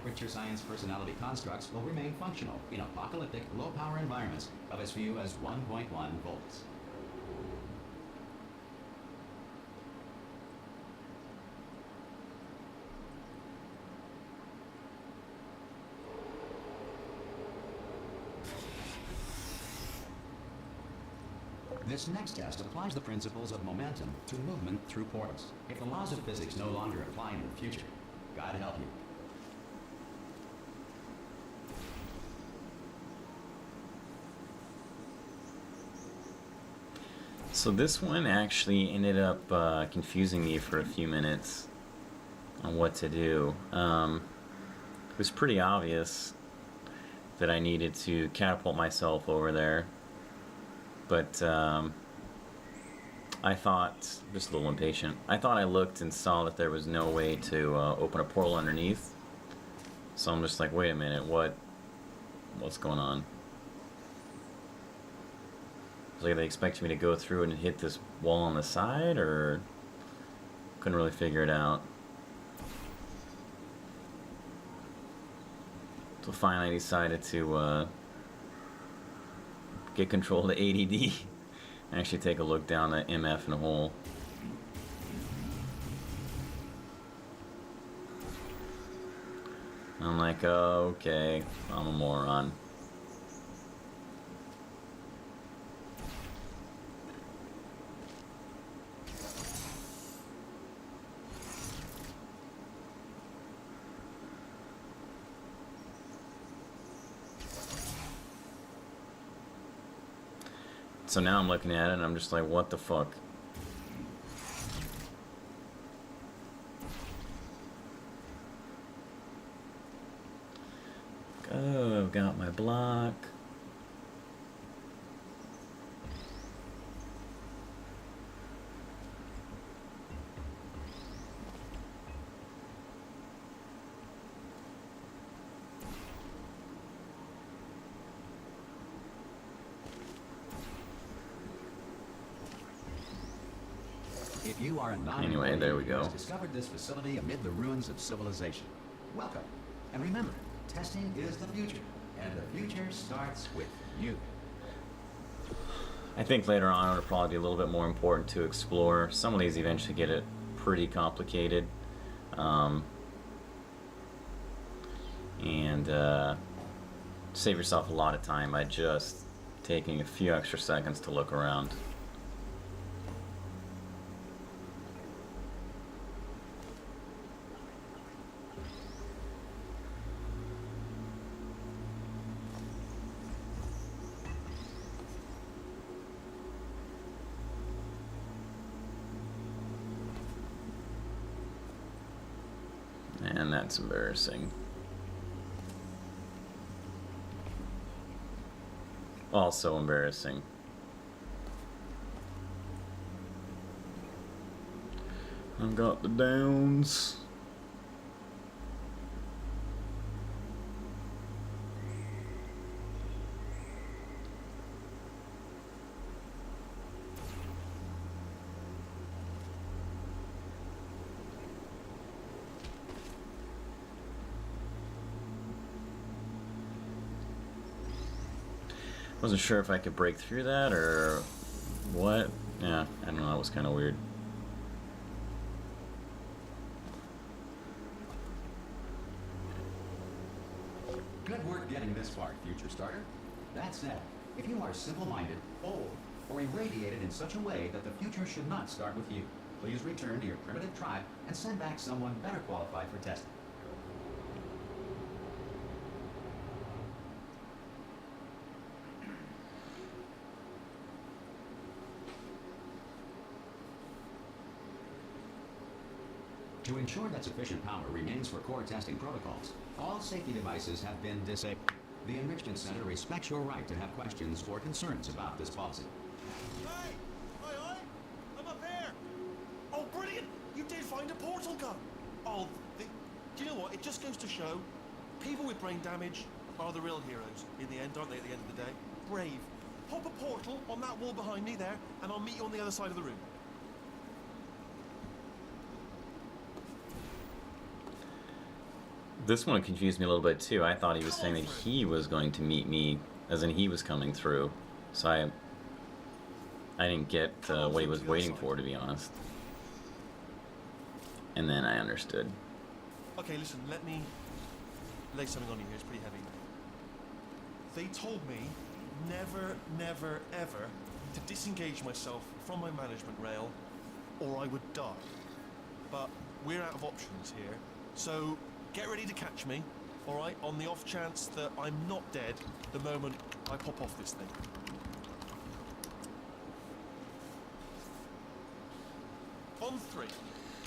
temperature science personality constructs will remain functional in apocalyptic, low-power environments of as few as 1.1 volts. This next test applies the principles of momentum to movement through portals. If the laws of physics no longer apply in the future, God help you. So this one actually ended up confusing me for a few minutes on what to do. It was pretty obvious that I needed to catapult myself over there. But I thought, just a little impatient, I thought I looked and saw that there was no way to open a portal underneath. So I'm just like, wait a minute, what's going on? Like, they expect me to go through and hit this wall on the side, or couldn't really figure it out. So finally I decided to get control of the ADD and actually take a look down the MF in a hole. I'm like, oh, okay, I'm a moron. So now I'm looking at it and I'm just like, what the fuck? Oh, I've got my block. If you are a Anyway, there we go. who has discovered this facility amid the ruins of civilization, welcome. And remember, testing is the future, and the future starts with you. I think later on it'll probably be a little bit more important to explore. Some of these eventually get it pretty complicated. Save yourself a lot of time by just taking a few extra seconds to look around. And that's embarrassing. Also embarrassing. I've got the downs. Wasn't sure if I could break through that or what. Yeah, I don't know, that was kind of weird. Good work getting this far, future starter. That said, if you are simple-minded, old, or irradiated in such a way that the future should not start with you, please return to your primitive tribe and send back someone better qualified for testing. To ensure that sufficient power remains for core testing protocols, all safety devices have been disabled. The Enrichment Center respects your right to have questions or concerns about this policy. Hey! Oi, oi! I'm up here! Oh, brilliant! You did find a portal gun! Oh, do you know what? It just goes to show, people with brain damage are the real heroes in the end, aren't they, at the end of the day? Brave. Pop a portal on that wall behind me there, and I'll meet you on the other side of the room. This one confused me a little bit too. I thought he was saying that he was going to meet me, as in he was coming through. So I didn't get what he was waiting for, to be honest. And then I understood. Okay, listen, let me lay something on you here. It's pretty heavy. They told me never, never, ever to disengage myself from my management rail or I would die. But we're out of options here. So get ready to catch me, all right, on the off chance that I'm not dead the moment I pop off this thing. On 3.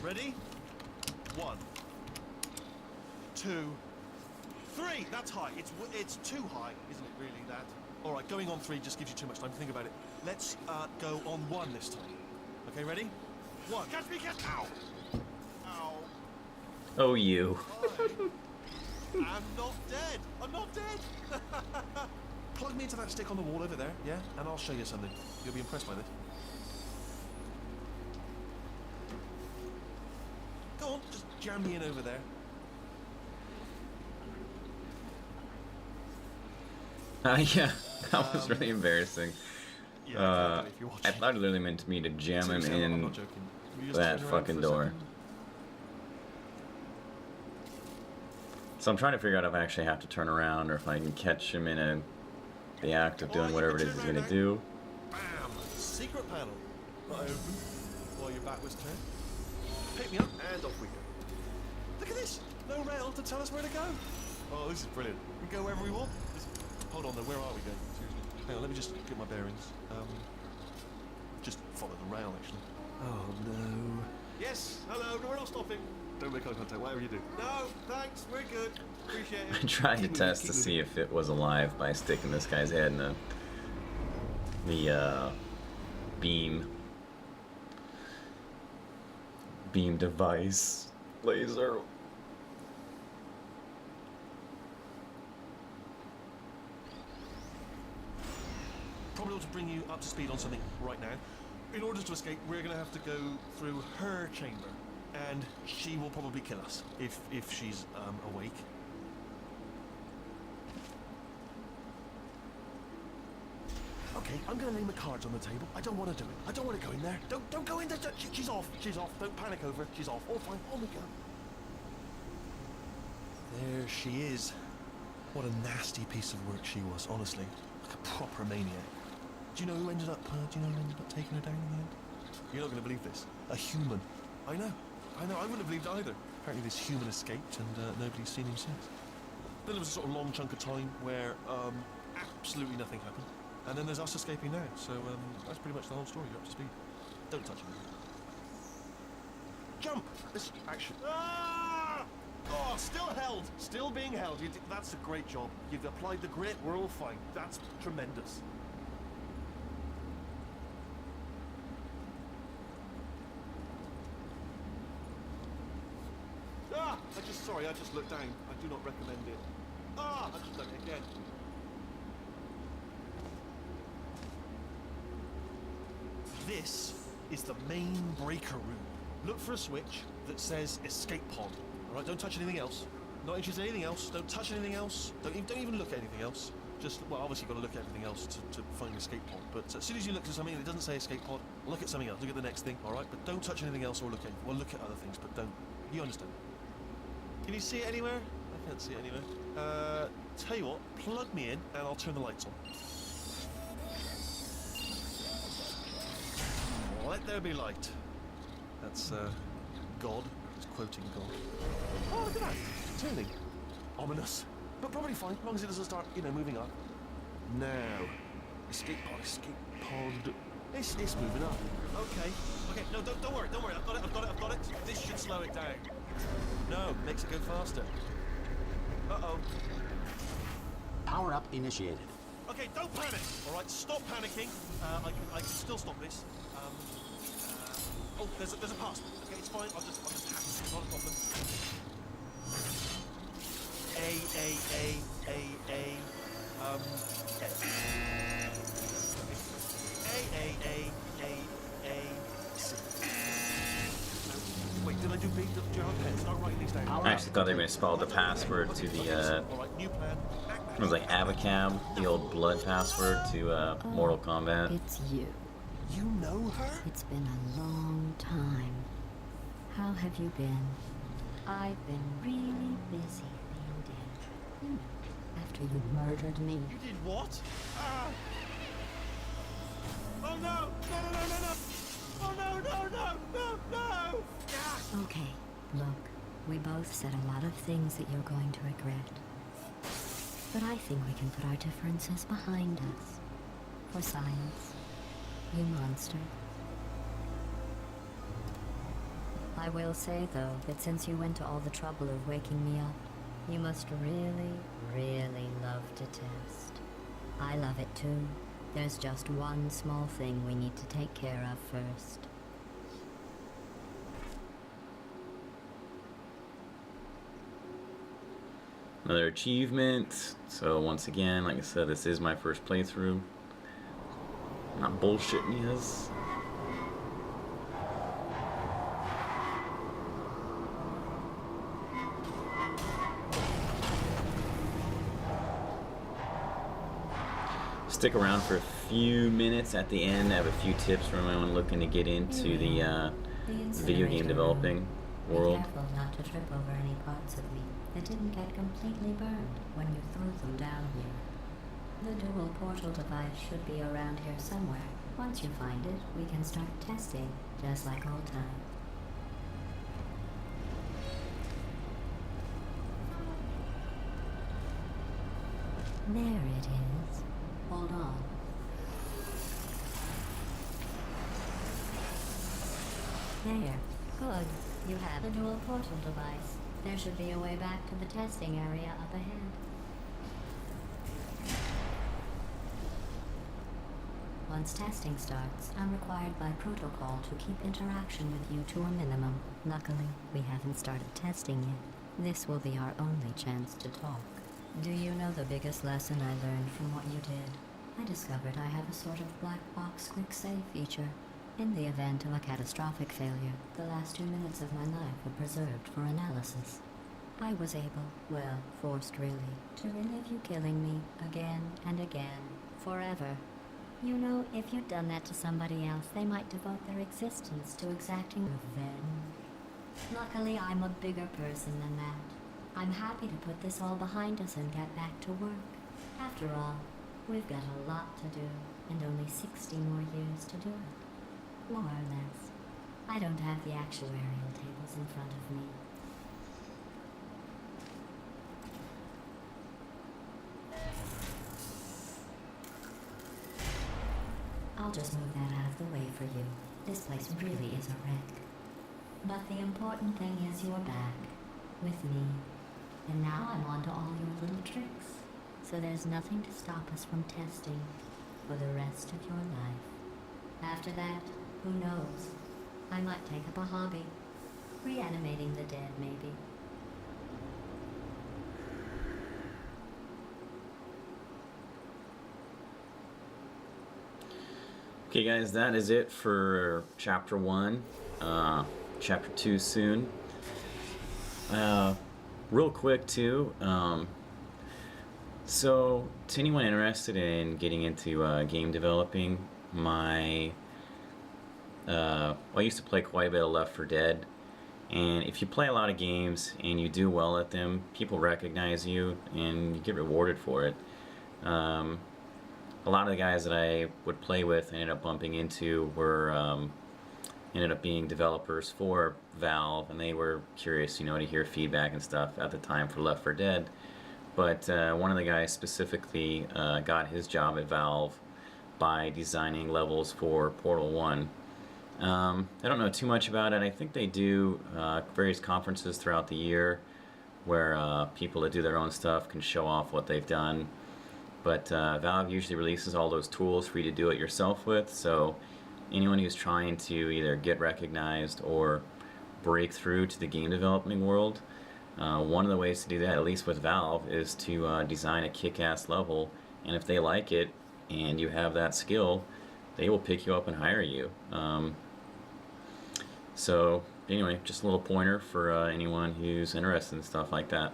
Ready? 1, 2, 3. That's high. It's too high, isn't it? Really, that. All right, going on 3 just gives you too much time to think about it. Let's go on 1 this time. Okay, ready? 1. Catch me! Catch! Ow! Ow! Oh, you. I'm not dead. I'm not dead. Plug me into that stick on the wall over there, yeah? And I'll show you something. You'll be impressed by this. Go on, just jam me in over there. Yeah, that was really embarrassing. Yeah, I can't do it if you're watching. I thought it literally meant me to jam him Seriously, I'm in not joking. Will you just that turn around fucking for a door. second? So I'm trying to figure out if I actually have to turn around or if I can catch him in the act of doing whatever it is he's gonna do. Bam! Secret panel. Not open while your back was turned. Pick me up and off we go. Look at this! No rail to tell us where to go. Oh, this is brilliant. We can go wherever we want. Hold on though, where are we going? Seriously. Hang on, let me just get my bearings. Just follow the rail actually. Oh no. Yes, hello, no, we're not stopping. Don't make eye contact, whatever you do. No, thanks, we're good. Appreciate it. I tried to Keep moving, test keep to moving. see if it was alive by sticking this guy's head in the beam device laser. Probably ought to bring you up to speed on something right now. In order to escape, we're going to have to go through her chamber, and she will probably kill us if she's awake. Okay, I'm going to lay my cards on the table. I don't want to do it. I don't want to go in there. Don't go in there. She's off. She's off. Don't panic over. She's off. All fine. On we go. There she is. What a nasty piece of work she was, honestly. Like a proper maniac. Do you know who ended up taking her down in the end? You're not going to believe this. A human. I know. I wouldn't have believed either. Apparently this human escaped and nobody's seen him since. Then there was a sort of long chunk of time where absolutely nothing happened. And then there's us escaping now. So that's pretty much the whole story. You're up to speed. Don't touch anything. Jump! This action. Ah! Oh, still held. Still being held. That's a great job. You've applied the grit. We're all fine. That's tremendous. Ah! I just looked down. I do not recommend it. Ah! I just done it again. This is the main breaker room. Look for a switch that says escape pod. All right, don't touch anything else. Not interested in anything else. Don't touch anything else. Don't even look at anything else. Just, well, obviously you've got to look at everything else to find escape pod. But as soon as you look at something and it doesn't say escape pod, look at something else. Look at the next thing, all right? But don't touch anything else or look at anything. Well, look at other things, but don't. You understand? Can you see it anywhere? I can't see it anywhere. Tell you what, plug me in and I'll turn the lights on. Let there be light. That's, God. He's quoting God. Oh, look at that. Turning. Ominous. But probably fine, as long as it doesn't start, moving up. Now. Escape pod. It's moving up. Okay. No, don't worry. I've got it. This should slow it down. No, makes it go faster. Uh-oh. Power up initiated. Okay, don't panic. All right, stop panicking. I can still stop this. Oh, there's a password. Okay, it's fine. I'll just hack it. It's not a problem. C. Wait, did I do B? Do you have a pen? Start writing these down. Power I up actually thought they were gonna spell the password to the All right, new plan. it was like Abacab, the old blood password to Mortal Kombat. It's you. You know her? It's been a long time. How have you been? I've been really busy being dead. You know, after you murdered me. You did what? Ah! Oh no! No, no, no, no, no! Oh no, no, no, no, no! Ah! Okay, look, we both said a lot of things that you're going to regret. But I think we can put our differences behind us. For science. You monster. I will say, though, that since you went to all the trouble of waking me up, you must really, really love to test. I love it too. There's just one small thing we need to take care of first. Another achievement. So once again, like I said, this is my first playthrough. Not bullshitting yous. Stick around for a few minutes at the end. I have a few tips for anyone looking to get into the video game developing world. Be careful not to trip over any parts of me that didn't get completely burned when you threw them down here. The dual portal device should be around here somewhere. Once you find it, we can start testing, just like old times. There it is. Hold on. There. Good. You have a dual portal device. There should be a way back to the testing area up ahead. Once testing starts, I'm required by protocol to keep interaction with you to a minimum. Luckily, we haven't started testing yet. This will be our only chance to talk. Do you know the biggest lesson I learned from what you did? I discovered I have a sort of black box quick save feature. In the event of a catastrophic failure, the last 2 minutes of my life were preserved for analysis. I was able, well, forced really, to relive you killing me again and again, forever. You know, if you'd done that to somebody else, they might devote their existence to exacting revenge. Luckily, I'm a bigger person than that. I'm happy to put this all behind us and get back to work. After all, we've got a lot to do, and only 60 more years to do it. More or less. I don't have the actuarial tables in front of me. I'll just move that out of the way for you. This place really is a wreck. But the important thing is you're back, with me. And now I'm on to all your little tricks. So there's nothing to stop us from testing for the rest of your life. After that, who knows? I might take up a hobby. Reanimating the dead, maybe. Okay guys, that is it for chapter 1. Chapter 2 soon. Real quick too, so to anyone interested in getting into game developing, I used to play quite a bit of Left 4 Dead, and if you play a lot of games and you do well at them, people recognize you and you get rewarded for it. A lot of the guys that I would play with and ended up bumping into were ended up being developers for Valve, and they were curious, to hear feedback and stuff at the time for Left 4 Dead. But one of the guys specifically got his job at Valve by designing levels for Portal 1. I don't know too much about it. I think they do various conferences throughout the year where people that do their own stuff can show off what they've done. But Valve usually releases all those tools for you to do it yourself with, so anyone who's trying to either get recognized or break through to the game developing world, one of the ways to do that, at least with Valve, is to design a kick-ass level, and if they like it and you have that skill, they will pick you up and hire you. So anyway, just a little pointer for anyone who's interested in stuff like that.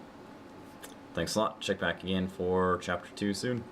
Thanks a lot. Check back again for chapter 2 soon.